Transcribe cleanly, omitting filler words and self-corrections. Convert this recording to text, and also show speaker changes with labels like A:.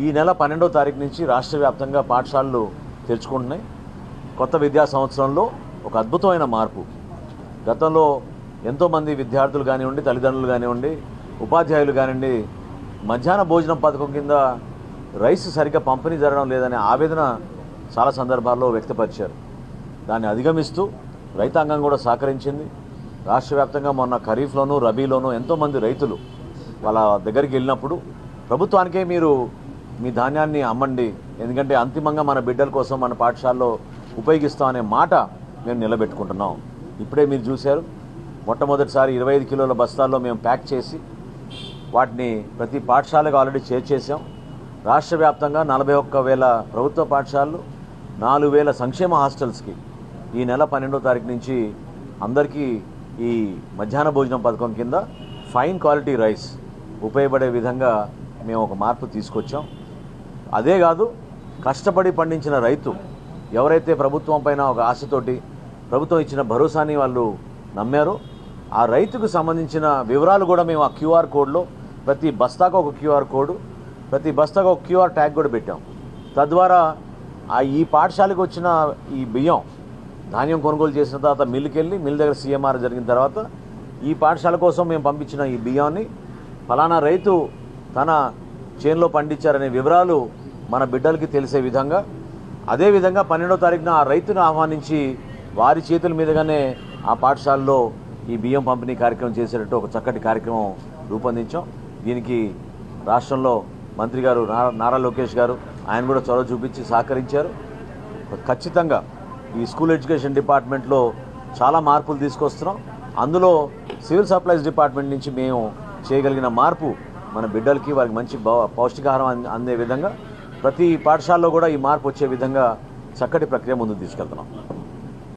A: ఈ నెల 12వ తారీఖు నుంచి రాష్ట్ర వ్యాప్తంగా పాఠశాలలు తెరుచుకుంటున్నాయి. కొత్త విద్యా సంవత్సరంలో ఒక అద్భుతమైన మార్పు. గతంలో ఎంతోమంది విద్యార్థులు కానివ్వండి, తల్లిదండ్రులు కానివ్వండి, ఉపాధ్యాయులు కానివ్వండి, మధ్యాహ్న భోజనం పథకం కింద రైస్ సరిగ్గా పంపిణీ జరగడం లేదనే ఆవేదన చాలా సందర్భాల్లో వ్యక్తపరిచారు. దాన్ని అధిగమిస్తూ రైతాంగం కూడా సహకరించింది. రాష్ట్ర వ్యాప్తంగా మొన్న ఖరీఫ్లోనూ రబీలోనూ ఎంతోమంది రైతులు వాళ్ళ దగ్గరికి వెళ్ళినప్పుడు ప్రభుత్వానికే మీరు మీ ధాన్యాన్ని అమ్మండి, ఎందుకంటే అంతిమంగా మన బిడ్డల కోసం మన పాఠశాలలో ఉపయోగిస్తాం అనే మాట మేము నిలబెట్టుకుంటున్నాం. ఇప్పుడే మీరు చూశారు, మొట్టమొదటిసారి 25 కిలోల బస్తాల్లో మేము ప్యాక్ చేసి వాటిని ప్రతి పాఠశాలకు ఆల్రెడీ చేర్చేసాం. రాష్ట్ర వ్యాప్తంగా 41,000 ప్రభుత్వ పాఠశాలలు, 4,000 సంక్షేమ హాస్టల్స్కి ఈ నెల 12వ తారీఖు నుంచి అందరికీ ఈ మధ్యాహ్న భోజనం పథకం కింద ఫైన్ క్వాలిటీ రైస్ ఉపయోగపడే విధంగా మేము ఒక మార్పు తీసుకొచ్చాం. అదే కాదు, కష్టపడి పండించిన రైతు ఎవరైతే ప్రభుత్వం పైన ఒక ఆశతోటి ప్రభుత్వం ఇచ్చిన భరోసాని వాళ్ళు నమ్మారో ఆ రైతుకు సంబంధించిన వివరాలు కూడా మేము ఆ క్యూఆర్ కోడ్లో ప్రతి బస్తాకు ఒక క్యూఆర్ కోడ్, ప్రతి బస్తాకు ఒక క్యూఆర్ ట్యాగ్ కూడా పెట్టాం. తద్వారా ఈ పాఠశాలకు వచ్చిన ఈ బియ్యం ధాన్యం కొనుగోలు చేసిన తర్వాత మిల్లుకి వెళ్ళి మిల్ దగ్గర సీఎంఆర్ జరిగిన తర్వాత ఈ పాఠశాల కోసం మేము పంపించిన ఈ బియ్యాన్ని ఫలానా రైతు తన చేనులో పండించారనే వివరాలు మన బిడ్డలకి తెలిసే విధంగా, అదేవిధంగా 12వ తారీఖున ఆ రైతును ఆహ్వానించి వారి చేతుల మీదుగానే ఆ పాఠశాలలో ఈ బియ్యం పంపిణీ కార్యక్రమం చేసేటట్టు ఒక చక్కటి కార్యక్రమం రూపొందించాం. దీనికి రాష్ట్రంలో మంత్రి గారు నారా లోకేష్ గారు ఆయన కూడా చొరవ చూపించి సహకరించారు. ఖచ్చితంగా ఈ స్కూల్ ఎడ్యుకేషన్ డిపార్ట్మెంట్లో చాలా మార్పులు తీసుకొస్తున్నాం. అందులో సివిల్ సప్లైస్ డిపార్ట్మెంట్ నుంచి మేము చేయగలిగిన మార్పు మన బిడ్డలకి వారికి మంచి పౌష్టికాహారం అందే విధంగా ప్రతి పాఠశాలలో కూడా ఈ మార్పు వచ్చే విధంగా చక్కటి ప్రక్రియ ముందుకు తీసుకెళ్తున్నాం.